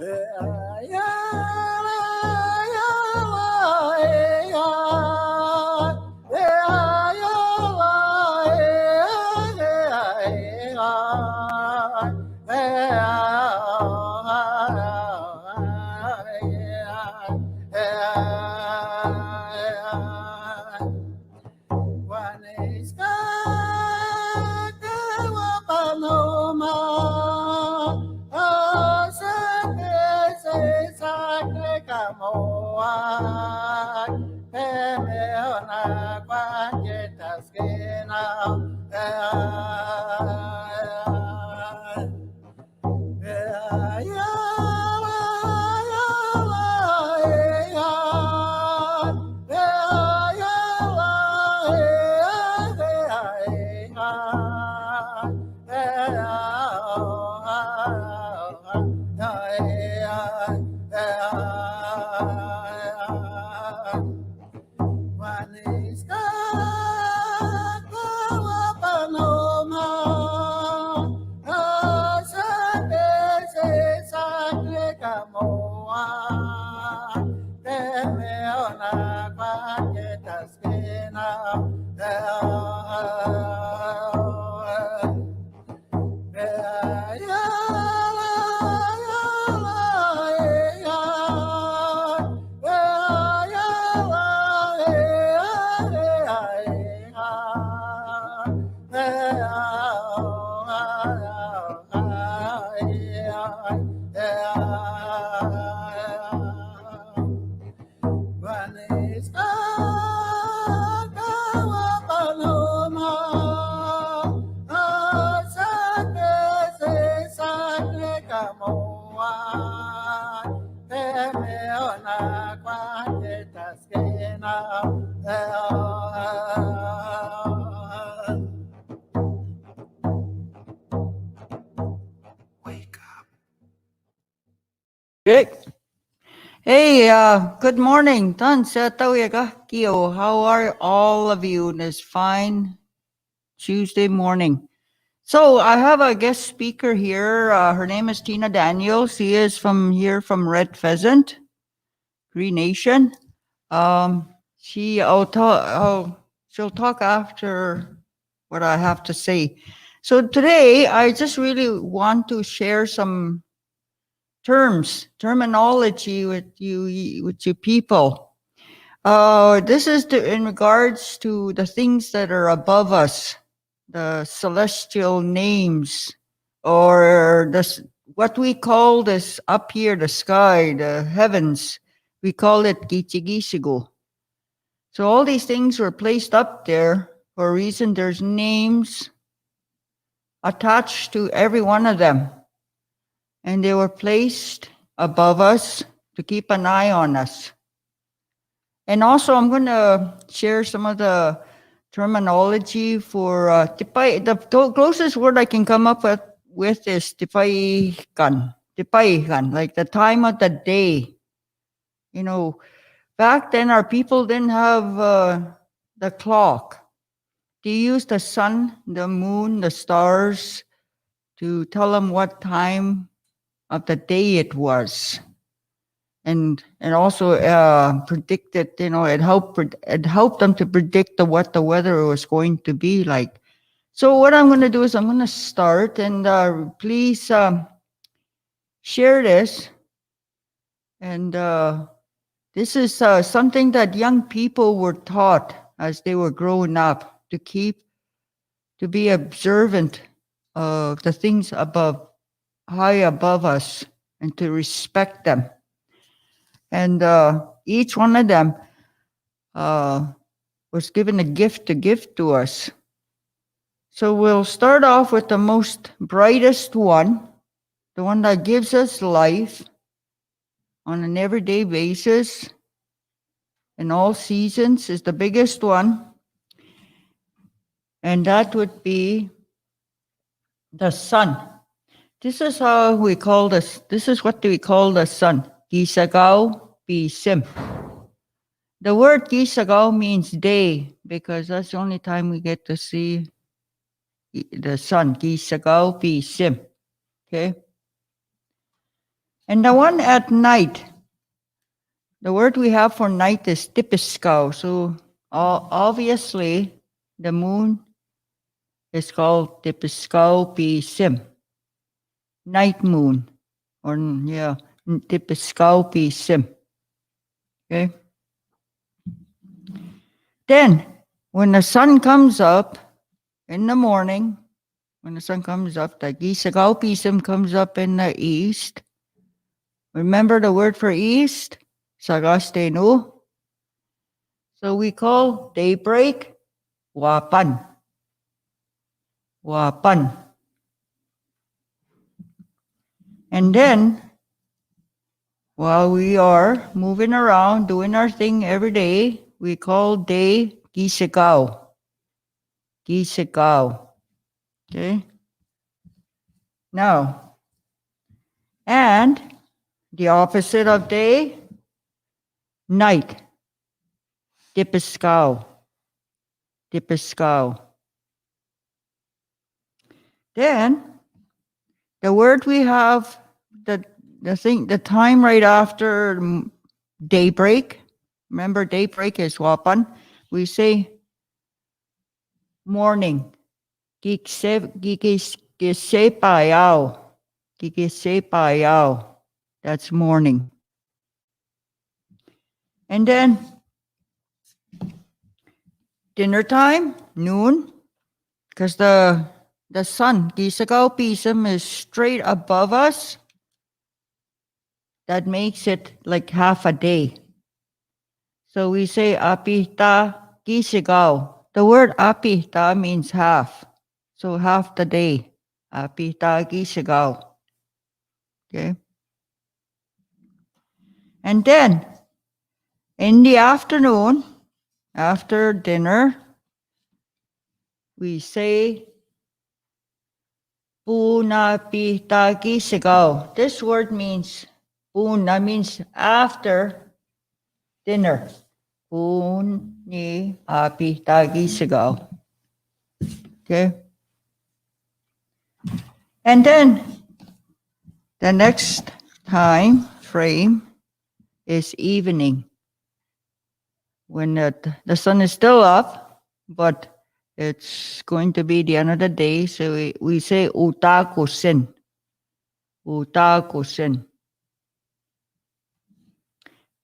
Okay. Hey, good morning. Tan sa tawiga Kio. How are all of you this fine Tuesday morning? So I have a guest speaker here. Her name is Tina Daniels. She is from Red Pheasant, Cree Nation. She'll talk after what I have to say. So today I just really want to share some terminology with you people. This is in regards to the things that are above us, the celestial names, or what we call this up here, the sky, the heavens. We call it Gichigisigo. So all these things were placed up there for a reason. There's names attached to every one of them. And they were placed above us to keep an eye on us. And also, I'm going to share some of the terminology for tipay. The closest word I can come up with is tipaykan. Tipaykan, like the time of the day. You know, back then our people didn't have the clock. They used the sun, the moon, the stars to tell them what time of the day it was, and also predicted. It helped them to predict what the weather was going to be like. So what I'm going to do is I'm going to start, and please share this. And this is something that young people were taught as they were growing up to be observant of the things high above us, and to respect them. And each one of them was given a gift to give to us. So we'll start off with the most brightest one, the one that gives us life on an everyday basis in all seasons, is the biggest one. And that would be the sun. This is how we call this. This is what we call the sun. Gisagaw Pisim. The word Gisagaw means day, because that's the only time we get to see the sun. Gisagaw Pisim. Okay. And the one at night, the word we have for night is tipiskaw. So obviously, the moon is called tipiskaw pisim, night moon, or yeah, tipiskaw pisim. Okay. Then, when the sun comes up in the morning, when the sun comes up, the gisagaw pisim comes up in the east. Remember the word for east? Sagaste no. So we call daybreak wapan. Wapan. And then, while we are moving around, doing our thing every day, we call day gisagaw. Gisagaw. Okay? Now, and the opposite of day, night. Dipiskaw. Dipiskaw. Then, the word we have, the time right after daybreak. Remember, daybreak is wapan. We say morning. Gigisepayaw. Gigisepayaw. That's morning. And then dinner time, noon, because the sun, gisagaw pism, is straight above us. That makes it like half a day. So we say apita gisagaw. The word apita means half. So half the day. Apita gisagaw. Okay. And then in the afternoon, after dinner, we say puna pita gisagaw. This word means puna means after dinner. Puni apita gisagaw. Okay. And then the next time frame is evening, when the sun is still up, but it's going to be the end of the day. So we say utakusin. Utakusin.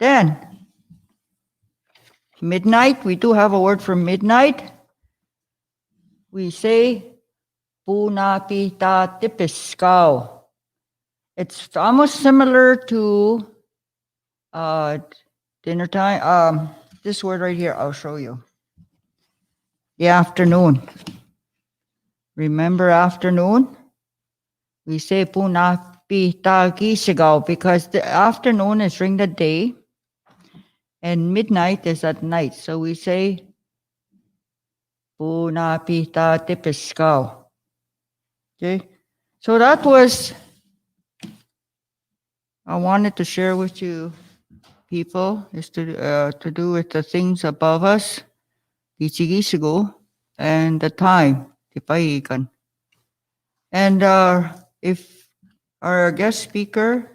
Then midnight, we do have a word for midnight. We say punapita tipiskaw. It's almost similar to dinner time. This word right here, I'll show you. The afternoon. Remember afternoon? We say punapita gisagaw because the afternoon is during the day and midnight is at night. So we say punapita tipiskaw. Okay? So that was, I wanted to share with you people, is to do with the things above us, gisigisigo, and the time, tipahikan. And if our guest speaker,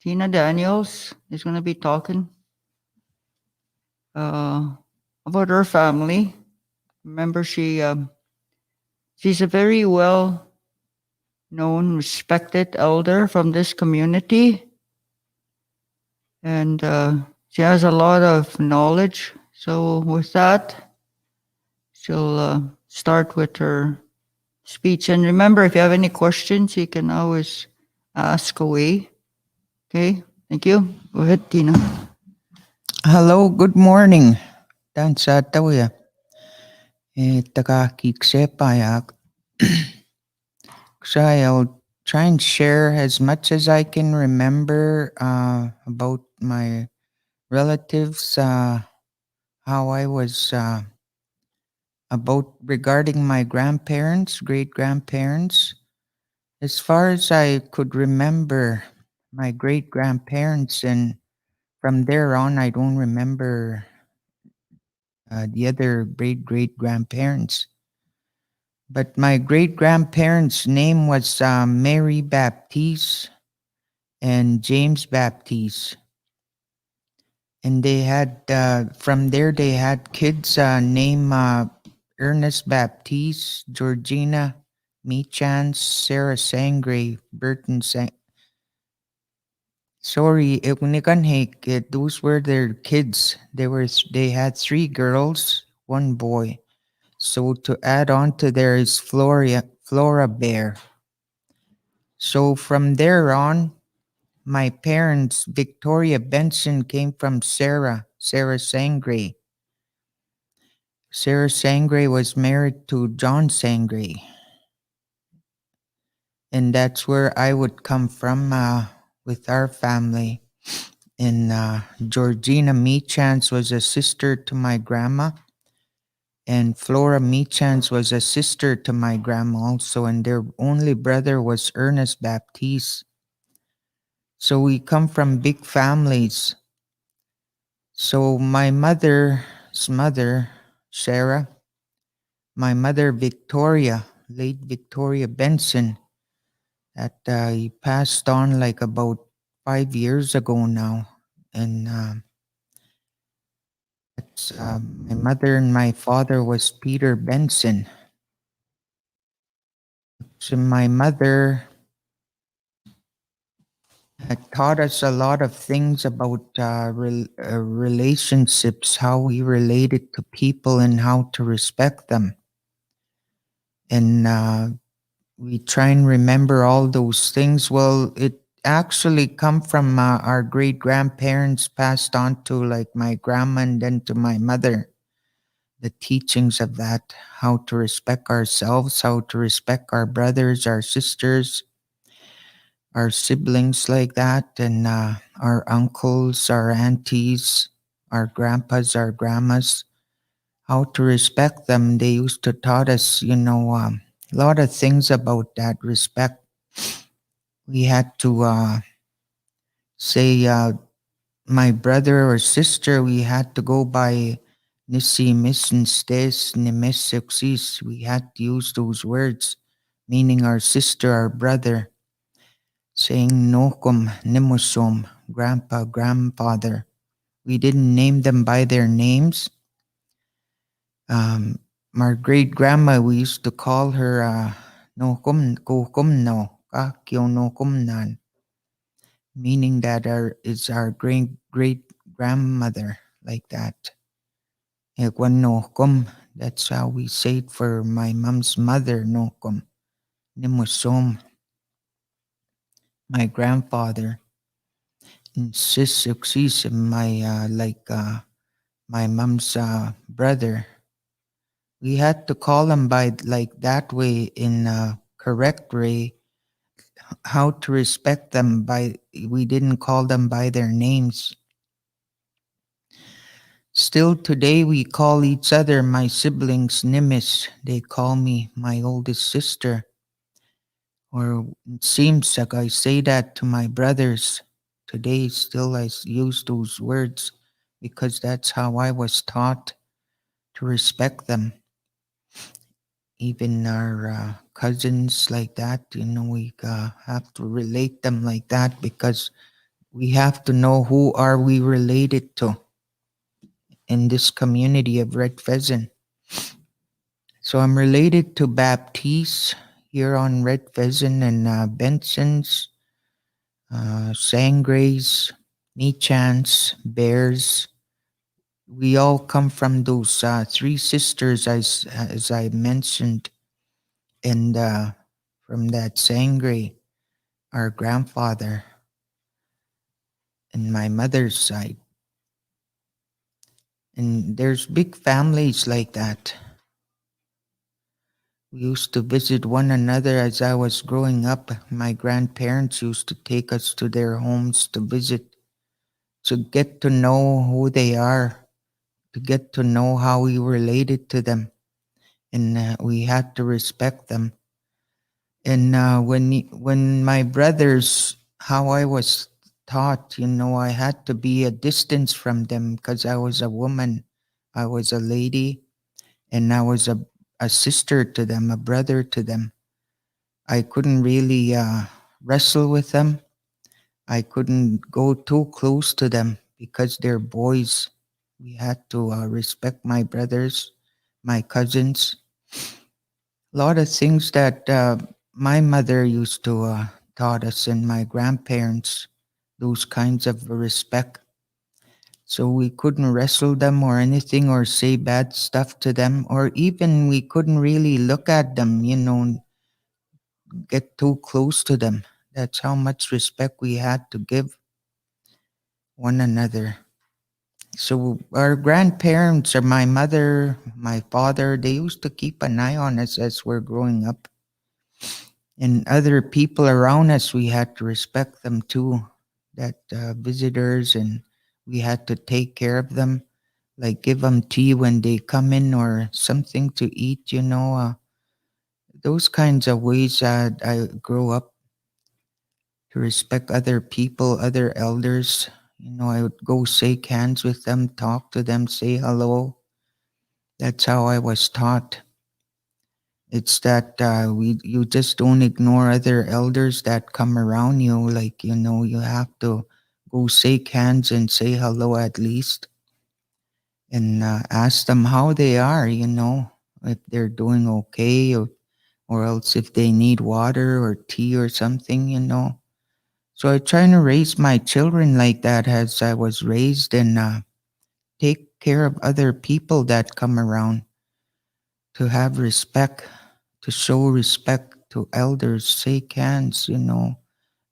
Tina Daniels, is going to be talking about her family. Remember, she's a very well-known, respected elder from this community. And she has a lot of knowledge. So with that, she'll start with her speech. And remember, if you have any questions, you can always ask away. Okay, thank you. Go ahead, Tina. Hello, good morning. Tansa tawya. Taka kiksepayak. I'll try and share as much as I can remember about my relatives, how I was about regarding my grandparents, great grandparents. As far as I could remember, my great grandparents, and from there on, I don't remember the other great grandparents. But my great grandparents' name was Mary Baptiste and James Baptiste. And they had, from there, they had kids named Ernest Baptiste, Georgina Mechans, Sarah Sangre, Burton Sorry, those were their kids. They had three girls, one boy. So to add on to there is Flora Bear. So from there on, my parents, Victoria Benson, came from Sarah Sangre. Sarah Sangre was married to John Sangre. And that's where I would come from with our family. And Georgina Mechans was a sister to my grandma. And Flora Mechans was a sister to my grandma also. And their only brother was Ernest Baptiste. So we come from big families. So my mother's mother, Sarah, my mother, Victoria, late Victoria Benson, that he passed on like about 5 years ago now. And my mother and my father was Peter Benson. So my mother had taught us a lot of things about relationships, how we related to people and how to respect them. And we try and remember all those things. Well, it actually come from our great grandparents passed on to like my grandma and then to my mother. The teachings of that, how to respect ourselves, how to respect our brothers, our sisters, our siblings like that, and our uncles, our aunties, our grandpas, our grandmas, how to respect them. They used to taught us, a lot of things about that respect. We had to say, my brother or sister, we had to go by Nisi Stes Nemesexis. We had to use those words, meaning our sister, our brother, saying Nokum Nimusom, grandpa, grandfather. We didn't name them by their names. My great grandma, we used to call her Nokum Kokum no, Kakyo Nokum nan, meaning that is our great grandmother, like that. Ekwan Nokum, that's how we say it for my mom's mother, Nokum. Nimusom, my grandfather. And Sis Succeeds, my mom's brother. We had to call them by like that way in a correct way, how to respect them by, we didn't call them by their names. Still today we call each other, my siblings, Nimis. They call me my oldest sister. Or it seems like I say that to my brothers. Today still I use those words because that's how I was taught to respect them. Even our cousins like that, we have to relate them like that because we have to know who are we related to in this community of Red Pheasant. So I'm related to Baptiste here on Red Pheasant and Benson's, Sangres, Mechans, Bears. We all come from those three sisters, as I mentioned, and from that Sangre, our grandfather, and my mother's side. And there's big families like that. We used to visit one another as I was growing up. My grandparents used to take us to their homes to visit, to get to know who they are, to get to know how we related to them. And we had to respect them. And when my brothers, how I was taught, I had to be a distance from them because I was a woman, I was a lady, and I was a sister to them, a brother to them. I couldn't really wrestle with them. I couldn't go too close to them because they're boys. We had to respect my brothers, my cousins. A lot of things that my mother used to taught us and my grandparents, those kinds of respect. So we couldn't wrestle them or anything or say bad stuff to them, or even we couldn't really look at them, get too close to them. That's how much respect we had to give one another. So our grandparents, or my mother, my father, they used to keep an eye on us as we're growing up. And other people around us, we had to respect them too. That visitors, and we had to take care of them, like give them tea when they come in or something to eat. Those kinds of ways that I grew up to respect other people, other elders. I would go shake hands with them, talk to them, say hello. That's how I was taught. It's that you just don't ignore other elders that come around you. Like, you have to go shake hands and say hello at least, and ask them how they are. If they're doing okay, or else if they need water or tea or something. So I try to raise my children like that as I was raised, and take care of other people that come around, to have respect, to show respect to elders, shake hands,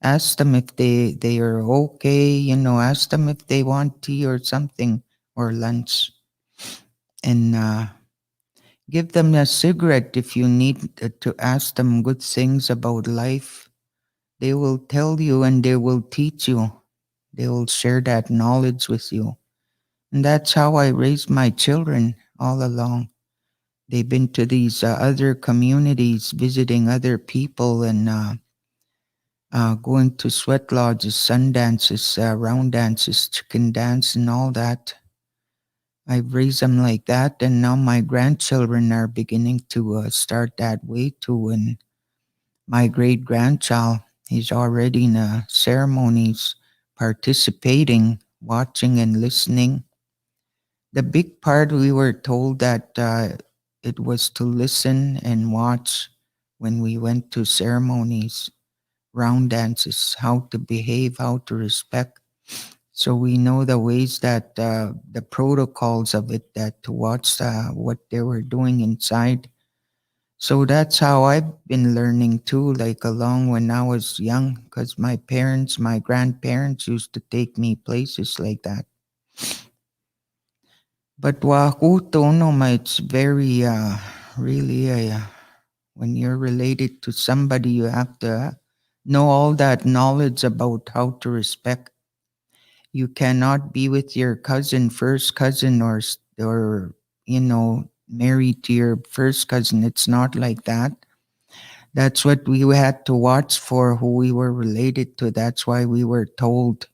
ask them if they are okay, ask them if they want tea or something, or lunch, and give them a cigarette if you need to ask them good things about life. They will tell you and they will teach you. They will share that knowledge with you. And that's how I raised my children all along. They've been to these other communities, visiting other people, and going to sweat lodges, sun dances, round dances, chicken dance, and all that. I've raised them like that, and now my grandchildren are beginning to start that way too. And my great grandchild, he's already in ceremonies, participating, watching, and listening. The big part, we were told that it was to listen and watch when we went to ceremonies, round dances, how to behave, how to respect. So we know the ways that the protocols of it, that to watch what they were doing inside. So that's how I've been learning too, like along when I was young, because my parents, my grandparents used to take me places like that. But wakuto no, it's very really when you're related to somebody, you have to know all that knowledge about how to respect. You cannot be with your cousin, first cousin, or married to your first cousin. It's not like that. That's what we had to watch for, who we were related to. That's why we were told.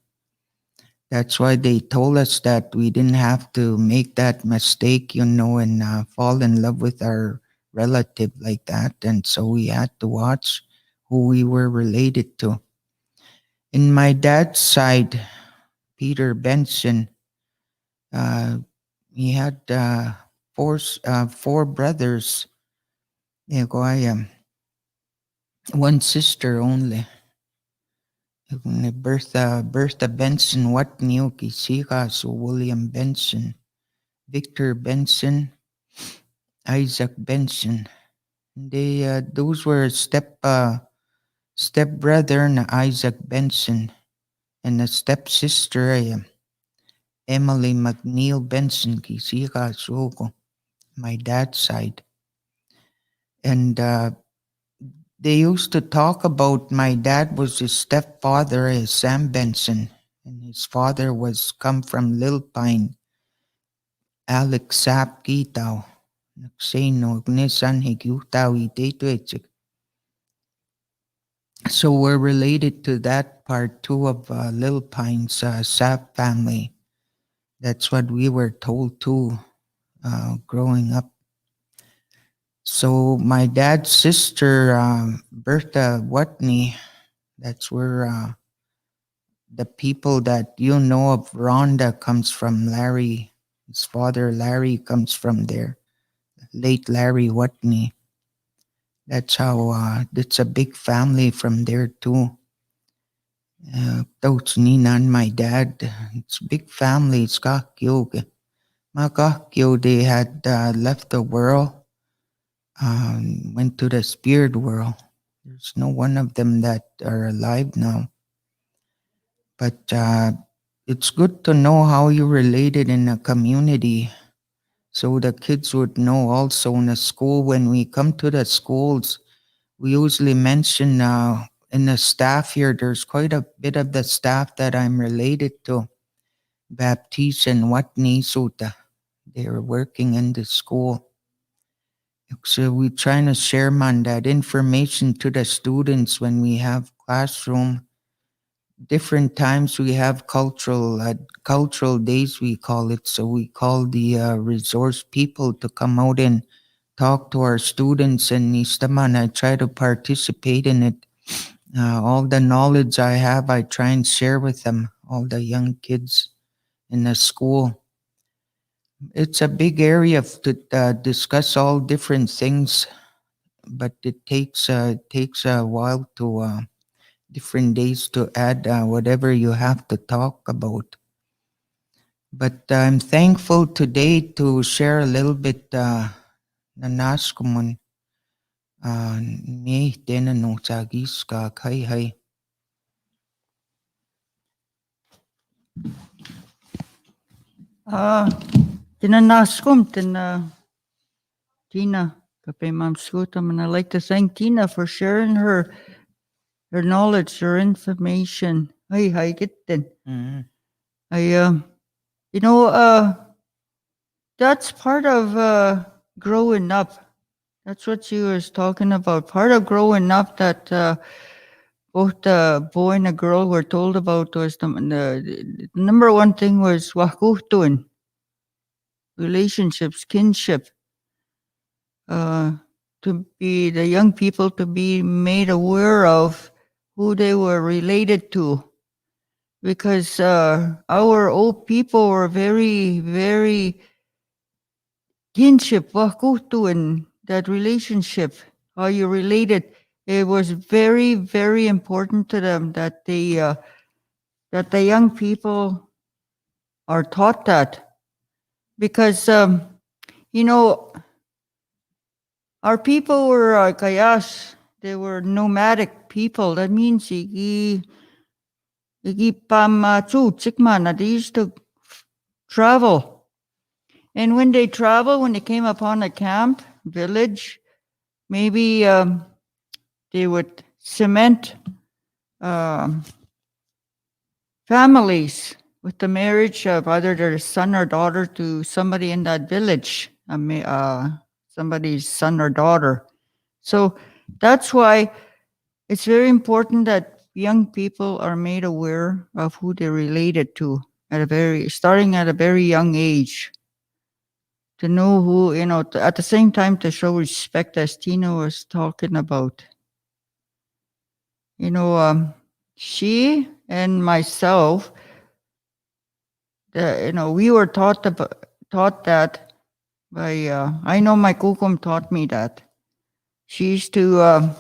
That's why they told us that we didn't have to make that mistake, and fall in love with our relative like that. And so we had to watch who we were related to. In my dad's side, Peter Benson, uh, he had four brothers. One sister only. Bertha Benson Watney Kisika, so William Benson, Victor Benson, Isaac Benson. Those were step brother na Isaac Benson, and a stepsister Emily McNeil Benson Kisika Suko, my dad's side. And they used to talk about my dad was his stepfather, Sam Benson, and his father was come from Lil Pine, Alex Sap Kitaw. Nagsino, Gnesan Higutaw Itetuechik. So we're related to that part too of Lil Pine's Sap family. That's what we were told too growing up. So my dad's sister, Bertha Watney, that's where the people that you know of Rhonda comes from Larry. His father Larry comes from there. Late Larry Watney. That's how. That's a big family from there too. Those Nina and my dad. It's a big family. It's Kakyoge. Makakyo, they had left the world, went to the spirit world. There's no one of them that are alive now. But it's good to know how you related in a community, so the kids would know also in the school. When we come to the schools, we usually mention in the staff here, there's quite a bit of the staff that I'm related to. Baptiste and Watney Suta. They're working in the school. So we trying to share man that information to the students when we have classroom. Different times we have cultural days we call it. So we call the resource people to come out and talk to our students, and Nistaman, I try to participate in it. All the knowledge I have, I try and share with them, all the young kids in the school. It's a big area to discuss all different things, but it takes a while to different days to add whatever you have to talk about. But I'm thankful today to share a little bit nanas kumun me tena no sagis ka kai hai. Tinanaskum, Tina, kape Mam Skutam, and I'd like to thank Tina for sharing her knowledge, her information. Hi, get then. Mm. I you know, that's part of growing up. That's what she was talking about. Part of growing up that both the boy and the girl were told about was the number one thing was wakuhtun, relationships, kinship. To be the young people to be made aware of who they were related to, because our old people were very, very kinship, wakutu, and that relationship, how you related. It was very, very important to them that that the young people are taught that, because you know, our people were kayas. They were nomadic people. That means they used to travel. And when they travel, when they came upon a camp, village, maybe they would cement families with the marriage of either their son or daughter to somebody in that village, somebody's son or daughter. So that's why it's very important that young people are made aware of who they're related to starting at a very young age, to know who, at the same time to show respect, as Tina was talking about. She and myself, we were taught that by, I know my kukum taught me that. She used to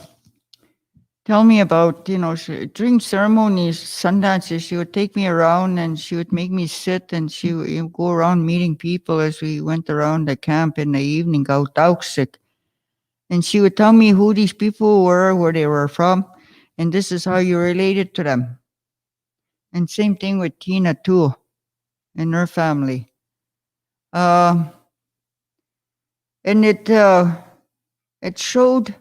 tell me about, during ceremonies, sundances, she would take me around and she would make me sit, and she would go around meeting people as we went around the camp in the evening, out Tauksik. And she would tell me who these people were, where they were from, and this is how you related to them. And same thing with Tina too, and her family. And it showed.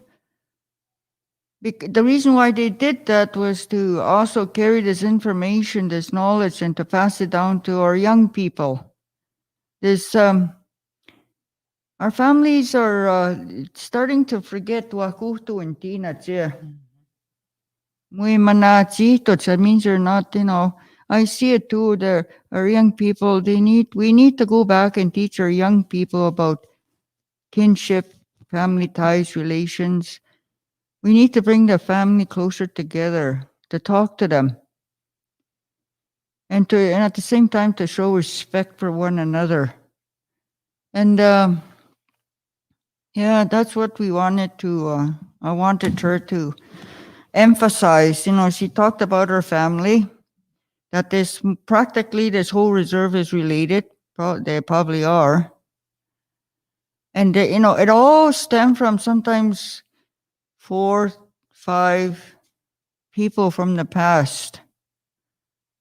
The reason why they did that was to also carry this information, this knowledge, and to pass it down to our young people. Our families are starting to forget wakutu and tina tje. Muy manachito, that means they're not, I see it too. Our young people, we need to go back and teach our young people about kinship, family ties, relations. We need to bring the family closer together, to talk to them. and at the same time to show respect for one another. And yeah, that's what we wanted to. I wanted her to emphasize. She talked about her family. That this practically this whole reserve is related. They probably are, and it all stemmed from sometimes 4, 5 people from the past,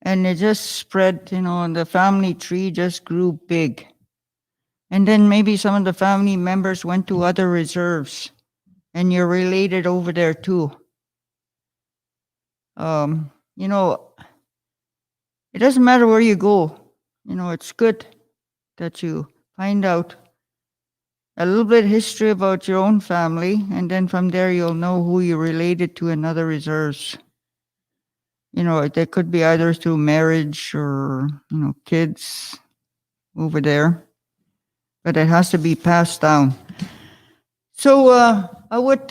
and it just spread. And the family tree just grew big, and then maybe some of the family members went to other reserves, and you're related over there too. Um, you know, it doesn't matter where you go. It's good that you find out a little bit history about your own family, and then from there you'll know who you're related to in other reserves. They could be either through marriage or kids over there, but it has to be passed down. So I would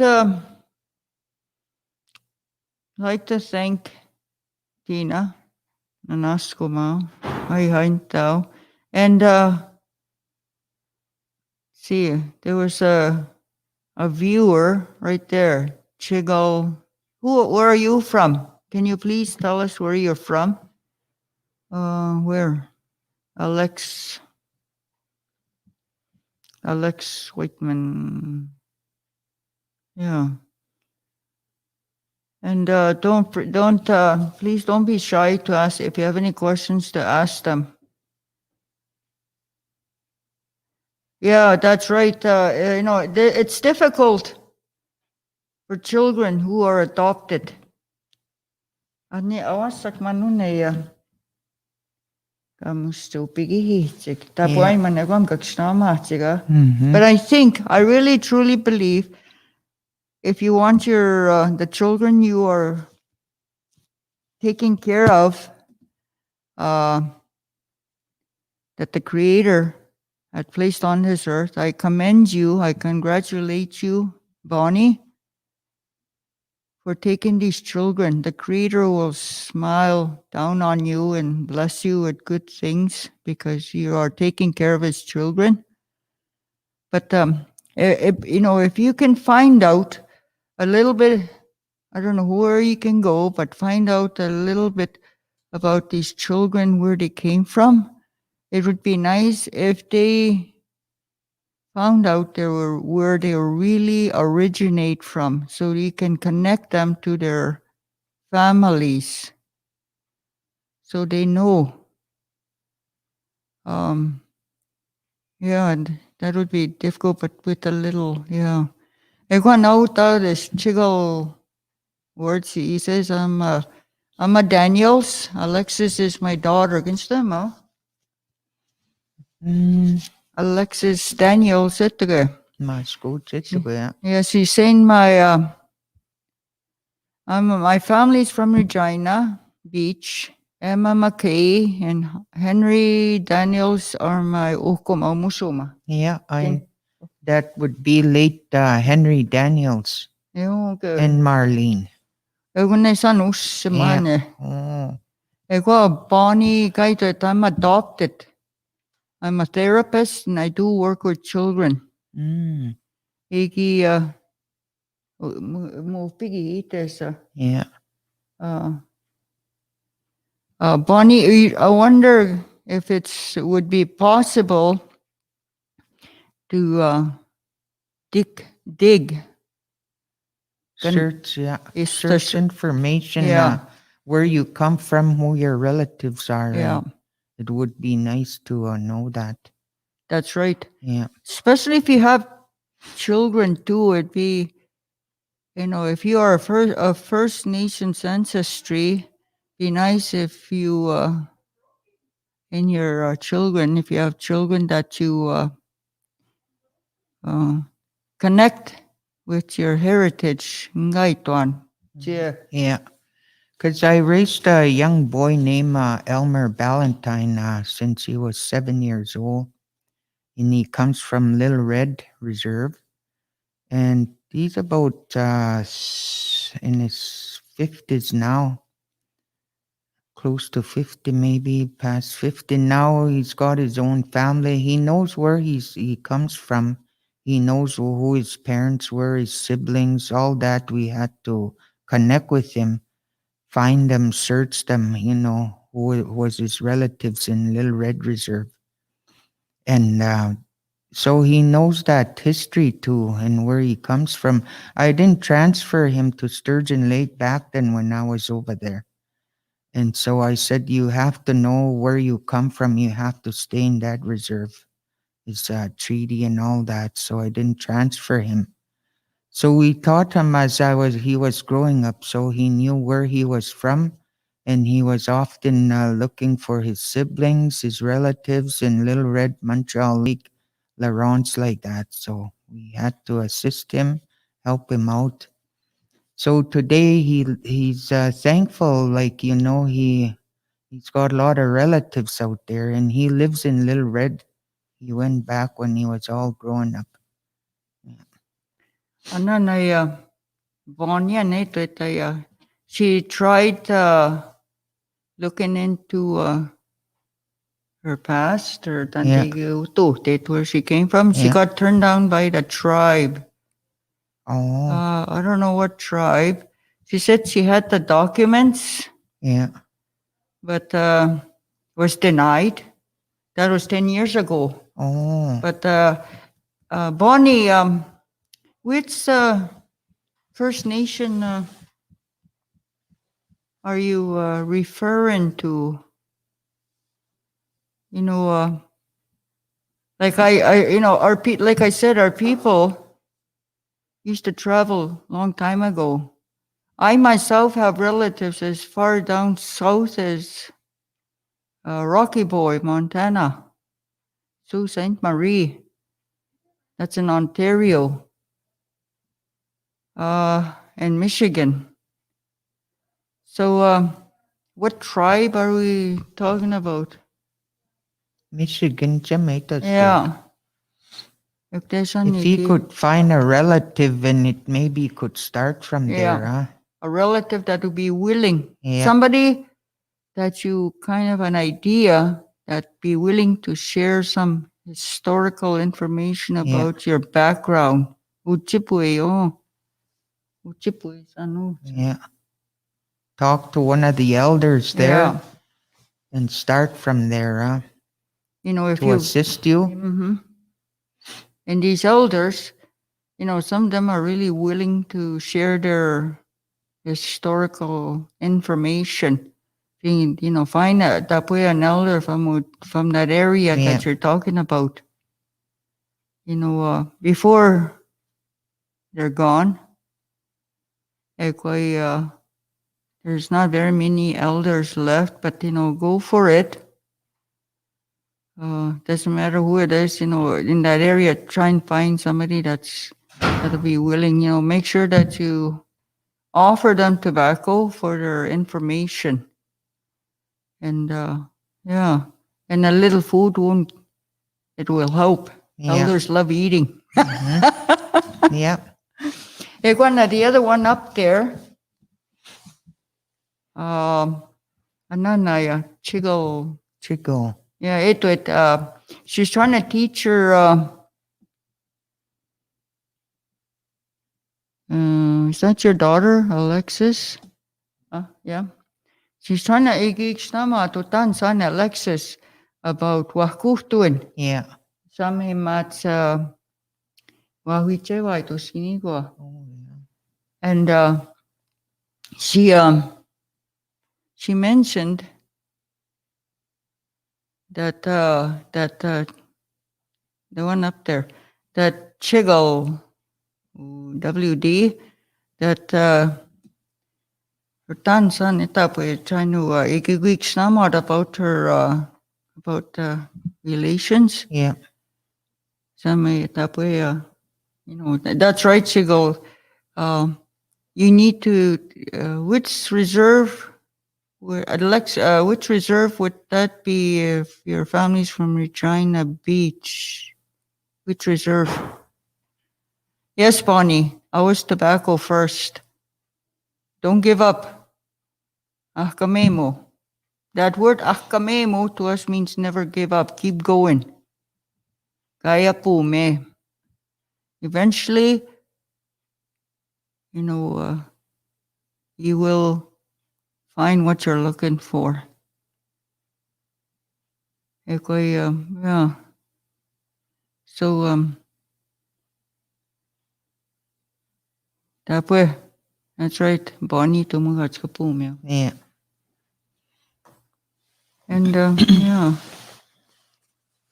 like to thank Tina Nanaskoma, Haintaw, and see, there was a viewer right there, Chigal. Where are you from? Can you please tell us where you're from? Where? Alex Whitman. Yeah. And please don't be shy to ask if you have any questions to ask them. Yeah, that's right. It's difficult for children who are adopted. Ani awasak manuneya. Mm-hmm. But I really truly believe if you want the children you are taking care of, that the Creator had placed on this earth, I commend you, I congratulate you, Bonnie, for taking these children. The Creator will smile down on you and bless you with good things because you are taking care of His children. But if you can find out a little bit, I don't know where you can go, but find out a little bit about these children, where they came from. It would be nice if they found out where they really originate from, so you can connect them to their families, so they know. Yeah, and that would be difficult, but with a little, yeah. Igual out this chigal words he says, I'm a Daniels. Alexis is my daughter. Ginsta mo? Alexis Daniels ito Yeah, she's saying my family's from Regina Beach. Emma McKay and Henry Daniels are my ukoma musuma. Yeah, that would be late Henry Daniels and Marlene. Egunay sanus semane. Ego Bonnie kaito, I'm adopted. I'm a therapist and I do work with children. Igi mo pigi itesa. Yeah. Bonnie, I wonder if it would be possible to dig. Search information. Where you come from, who your relatives are. Yeah. It would be nice to know that. That's right. Yeah. Especially if you have children too, it'd be, if you are a First Nations ancestry, be nice if you, in your children, if you have children that you connect with your heritage. Yeah. Because I raised a young boy named Elmer Ballantyne since he was 7 years old. And he comes from Little Red Reserve. And he's about in his 50s now. close to 50, maybe past 50 now. He's got his own family. He knows where he comes from. He knows who his parents were, his siblings, all that. We had to connect with him, find them, search them, who was his relatives in Little Red Reserve. And so he knows that history too and where he comes from. I didn't transfer him to Sturgeon Lake back then when I was over there. And so I said, you have to know where you come from. You have to stay in that reserve. It's a treaty and all that. So I didn't transfer him. So we taught him he was growing up, so he knew where he was from, and he was often looking for his siblings, his relatives in Little Red, Montreal Lake, Lawrence, like that. So we had to assist him, help him out. So today he's thankful, like he's got a lot of relatives out there, and he lives in Little Red. He went back when he was all grown up. Ananaya Vanya Netaya. She tried looking into her past, her Yeah. Tante where she came from. She Yeah. got turned down by the tribe. Oh, I don't know what tribe. She said she had the documents, yeah. but was denied. That was 10 years ago. Oh, But Bonnie, which First Nation are you referring to? You know, like like I said, our people used to travel long time ago. I myself have relatives as far down south as Rocky Boy, Montana, Sault Ste. Marie. That's in Ontario, and Michigan. So, what tribe are we talking about? Michigan, Jamaica State. Yeah. If he could find a relative and it maybe could start from there, huh? A relative that would be willing. Yeah. Somebody that you kind of an idea that be willing to share some historical information about your background. Yeah. Talk to one of the elders there and start from there, huh? If to assist you. Mm-hmm. And these elders, some of them are really willing to share their historical information. Find an elder from that area that you're talking about. Before they're gone. There's not very many elders left, but go for it. Doesn't matter who it is, in that area, try and find somebody that'll be willing. Make sure that you offer them tobacco for their information. And and a little food it will help. Elders love eating. Mm-hmm. Yeah. The other one up there, Ananaya, Chigo. Yeah, she's trying to teach her, is that your daughter, Alexis? Yeah. She's trying to teach tutan son Alexis about wakuhtuin. Yeah. Some mats wahuichewa to sinigwa. And she mentioned that the one up there, that Chiggle WD, that her tansan itapo trying to ikigwik snamad about her about relations. Yeah. Some itapo that's right, Chiggle. You need to which reserve. Which reserve would that be if your family's from Regina Beach? Which reserve? Yes, Bonnie. Ours tobacco first. Don't give up. Kamemo. That word ahkamemo to us means never give up, keep going. Kaya po me. Eventually, you know, you will find what you're looking for. Yeah. So, tapos, that's right. Bonnie tumungats ka po me. Yeah. And, yeah.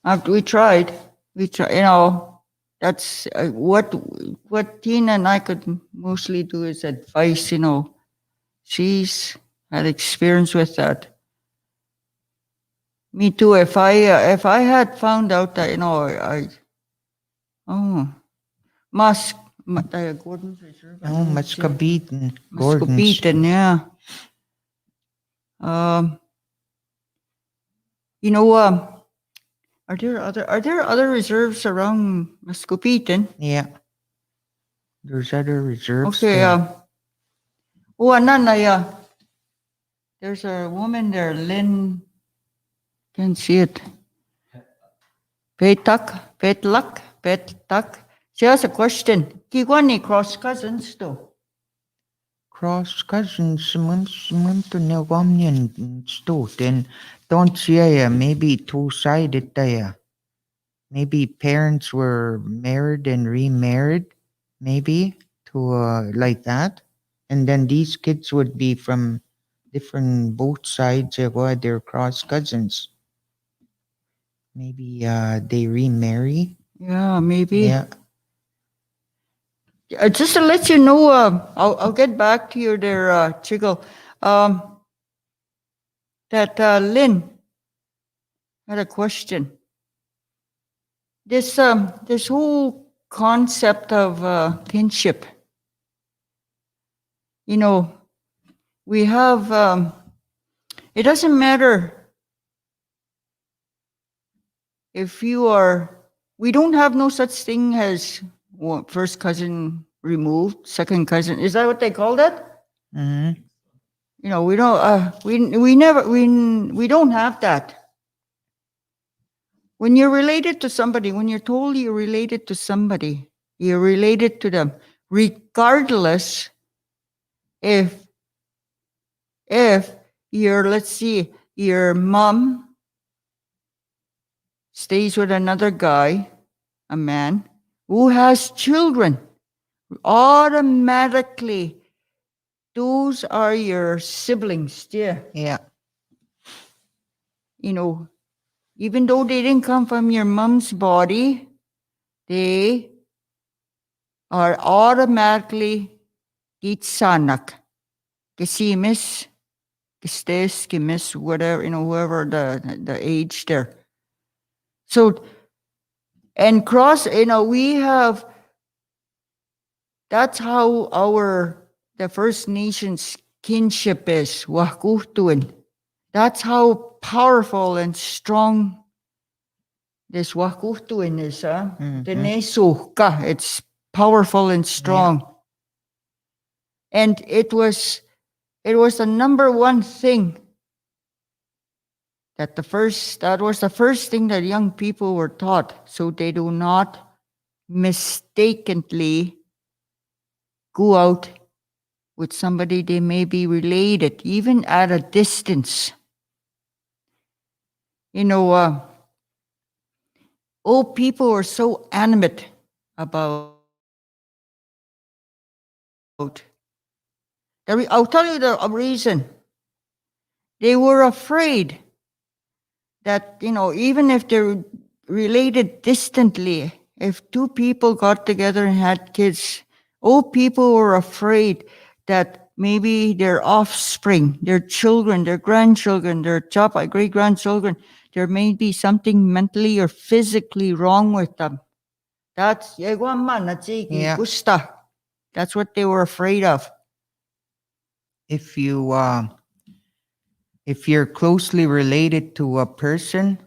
After we tried, you know, that's what Tina and I could mostly do is advice, you know. She's had experience with that. Me too. If I had found out that, you know, Musk, Gordon's Reserve. Oh, Muscovite Gordons. Muscovite, yeah. You know, are there other reserves around Muscovite? Yeah. There's other reserves Okay. there. Anana, there's a woman there, Lynn. Can't see it. Petak. She has a question. Kiwani cross cousins though. Cross cousins, to Newgomnian stot, and don't say maybe two-sided maybe parents were married and remarried, maybe to like that, and then these kids would be from different both sides of their cross cousins. Maybe they remarry. Yeah, maybe. Yeah. Just to let you know, I'll get back to you there, Chiggle. That Lynn had a question. This whole concept of kinship. You know, we have. It doesn't matter if you are. We don't have no such thing as first cousin removed, second cousin. Is that what they call that? Mm-hmm. You know, we don't. We don't have that. When you're related to somebody, when you're told you're related to somebody, you're related to them, regardless if let's see, your mom stays with another guy, a man who has children, automatically those are your siblings, yeah. Yeah. You know, even though they didn't come from your mom's body, they are automatically kitsanak. Kisimis, kistes, kimis, whatever, you know, whoever the age there. So, and cross, you know, we have, that's how the First Nations kinship is, wakutuin. That's how powerful and strong this wakutuin is, Tenesu ka. It's powerful and strong. Yeah. And it was the number one thing that was the first thing that young people were taught, so they do not mistakenly go out with somebody they may be related, even at a distance. You know, old people were so animate about. I'll tell you the reason. They were afraid that, you know, even if they're related distantly, if two people got together and had kids, old people were afraid that maybe their offspring, their children, their grandchildren, their great-grandchildren, there may be something mentally or physically wrong with them. That's That's what they were afraid of. If you're closely related to a person,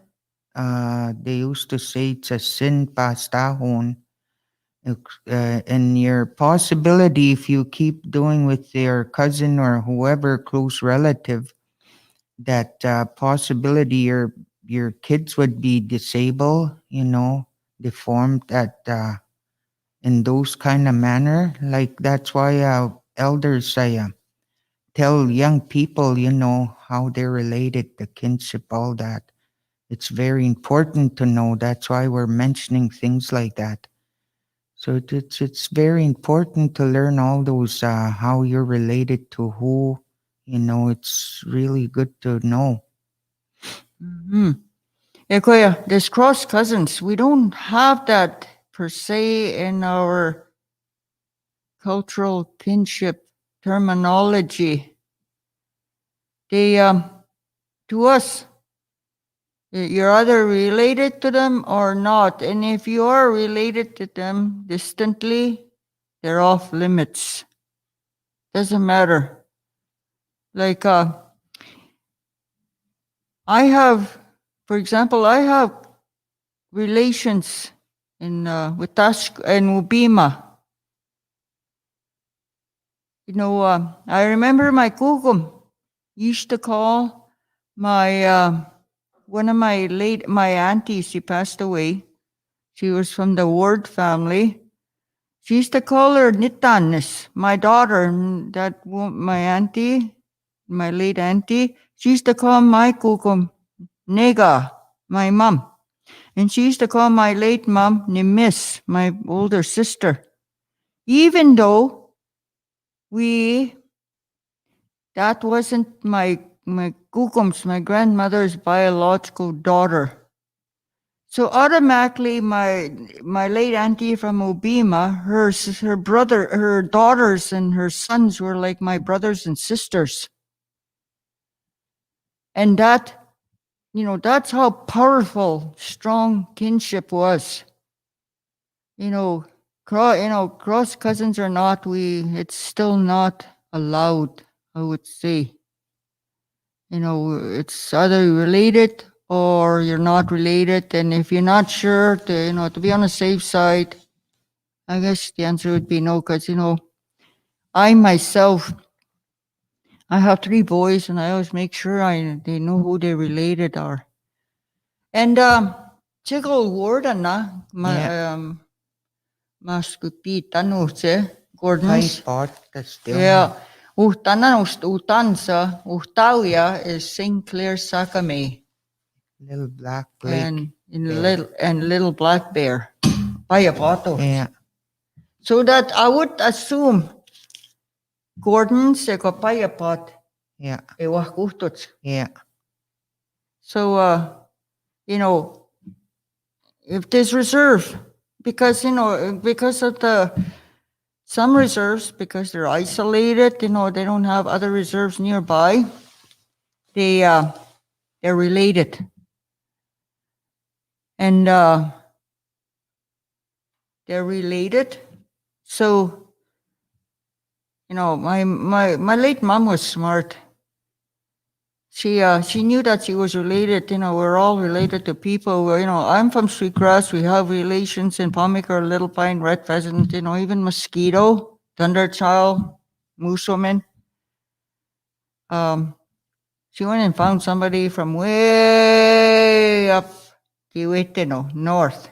they used to say it's a sin pastahon. And your possibility, if you keep doing with your cousin or whoever close relative, that possibility your kids would be disabled, deformed at in those kind of manner. Like that's why elders tell young people, how they're related, the kinship, all that. It's very important to know. That's why we're mentioning things like that. So it's very important to learn all those how you're related to who. It's really good to know. Mm-hmm. Yeah, Kuya, there's cross cousins. We don't have that per se in our cultural kinship terminology. They, to us, you're either related to them or not. And if you are related to them distantly, they're off limits. Doesn't matter. Like, I have, for example, I have relations in with Task and Ubima. I remember my kukum used to call my one of my aunties. She passed away. She was from the Ward family. She used to call her Nitanis, my daughter. And my auntie, my late auntie. She used to call my kukum Nega, my mom. And she used to call my late mom Nimis, my older sister. Even though we that wasn't my kukum's, my grandmother's biological daughter. So automatically, my late auntie from Obima, her brother, her daughters, and her sons were like my brothers and sisters, and that's how powerful, strong kinship was. Cross cousins or not, it's still not allowed. I would say, it's either related or you're not related, and if you're not sure, to be on the safe side, I guess the answer would be no, because I myself, I have three boys, and I always make sure they know who they related are. And Chico Warden na Yeah. mas kupi tanu se Pie Gordon's. pot, that's still Yeah. Uhtanan utansa uhtawia is St. Clair Sakame little black lake. and little black bear. Payapato. Yeah, So that I would assume Gordon se ko payapot yeah, e wakutots. yeah, So if there's reserve, because because of some reserves, because they're isolated, they don't have other reserves nearby. They're related, and they're related. So my late mom was smart. She knew that she was related. We're all related to people. I'm from Sweetgrass. We have relations in Palmicar, Little Pine, Red Pheasant. Even Mosquito, Thunderchild, Moosomin. She went and found somebody from way up Kiwetino, north.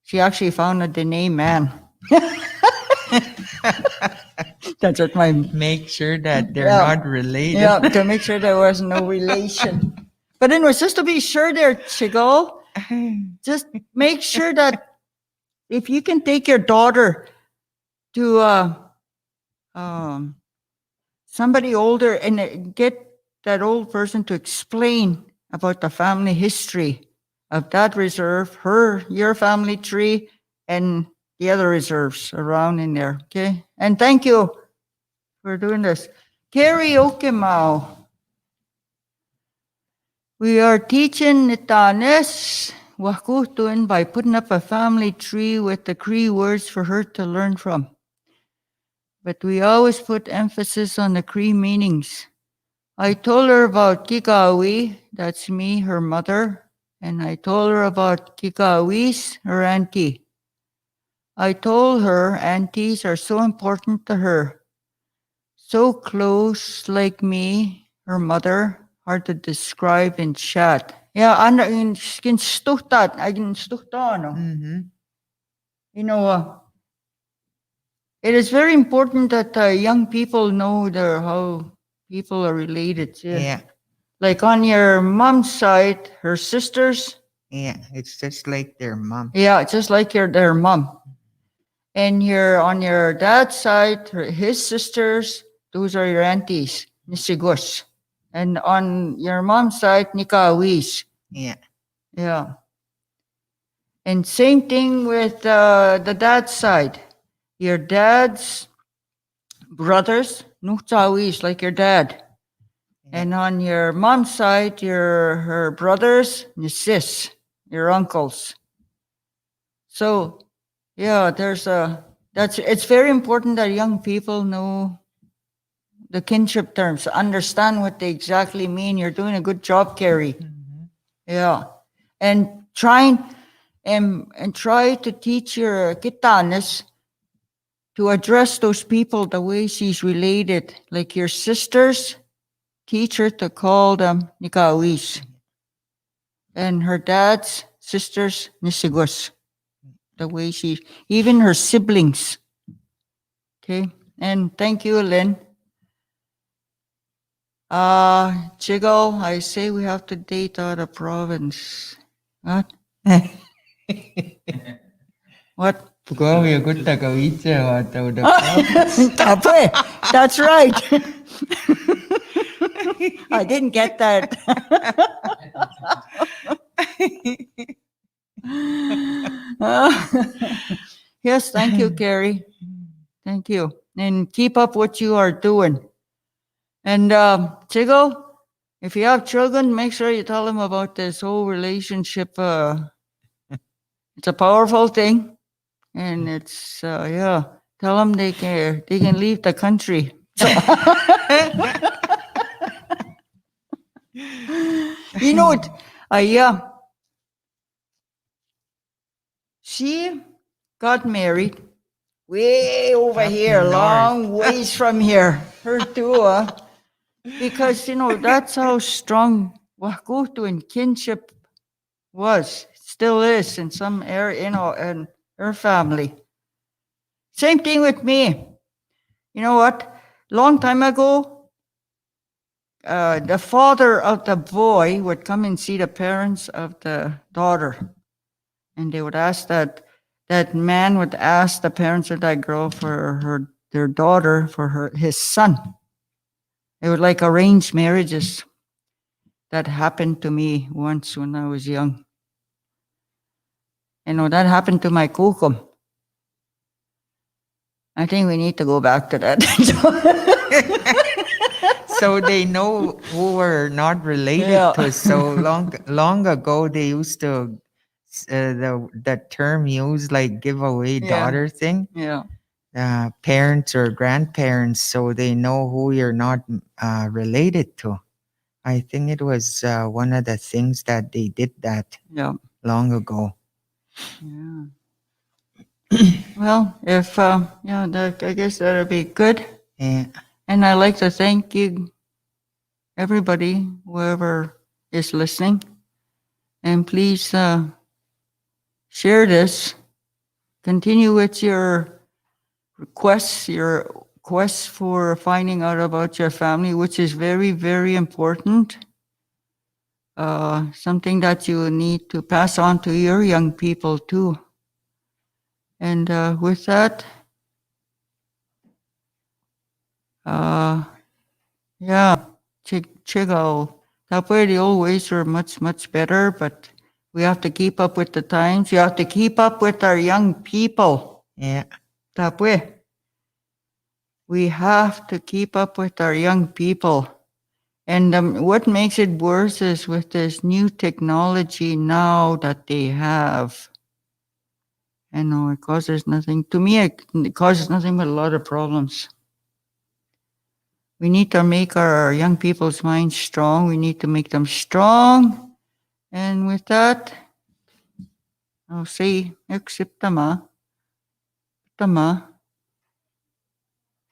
She actually found a Dene man. That's what my make sure that they're Yeah. not related. Yeah, to make sure there was no relation. But anyways, just to be sure there, Chigo, just make sure that if you can take your daughter to somebody older and get that old person to explain about the family history of that reserve, your family tree, and the other reserves around in there. Okay. And thank you for doing this. Karaoke Mao. We are teaching Nitanes Wakuhtun by putting up a family tree with the Cree words for her to learn from. But we always put emphasis on the Cree meanings. I told her about Kikawi, that's me, her mother, and I told her about Kikawis, her auntie. I told her aunties are so important to her. So close like me, her mother, hard to describe in chat. Yeah, ano in skin stuhtat, agin stuhtano. Mm-hmm. You know, it is very important that young people know how people are related. Yeah. Like on your mom's side, her sisters. Yeah. It's just like their mom. Yeah, just like their mom. And on your dad's side, his sisters, those are your aunties, Nisigos. And on your mom's side, Nikawis. Yeah. Yeah. And same thing with the dad's side. Your dad's brothers, Nuhtawis, like your dad. Yeah. And on your mom's side, her brothers, Nisis, your uncles. So, yeah, it's very important that young people know the kinship terms, understand what they exactly mean. You're doing a good job, Carrie. Mm-hmm. Yeah. And try to teach your kitanes to address those people the way she's related. Like your sisters, teach her to call them nikawis. And her dad's sisters, nisigos. The way even her siblings. Okay. And thank you, Lynn. Chigo, I say we have to date out of province. What? What? Tapoy. That's right. I didn't get that. Yes, thank you, Carrie. Thank you. And keep up what you are doing. And Chigo, if you have children, make sure you tell them about this whole relationship. It's a powerful thing. And it's yeah, tell them they can leave the country. So, you know what? Yeah, she got married way over Up here, north. long ways from here. Her too, because that's how strong Wakutu and kinship still is in some area, and her family. Same thing with me. You know what? Long time ago, the father of the boy would come and see the parents of the daughter, and they would ask that man would ask the parents of that girl for their daughter for his son. They would like arranged marriages. That happened to me once when I was young. That happened to my kukum. I think we need to go back to that. So they know who we're not related Yeah. to. So long ago, they used to the term used like giveaway Yeah. daughter thing. Yeah. Parents or grandparents, so they know who you're not related to. I think it was one of the things that they did that Yeah. long ago. Yeah. Well, if I guess that'll be good. Yeah. And I'd like to thank you, everybody, whoever is listening, and please share this. Continue with your quest for finding out about your family, which is very, very important. Something that you need to pass on to your young people too. And with that, yeah, Chigo, the old ways are much, much better, but we have to keep up with the times. You have to keep up with our young people. Yeah. Tapwe. We have to keep up with our young people. And what makes it worse is with this new technology now that they have. It causes nothing. To me, it causes nothing but a lot of problems. We need to make our young people's minds strong. We need to make them strong. And with that, I'll say, accept tama.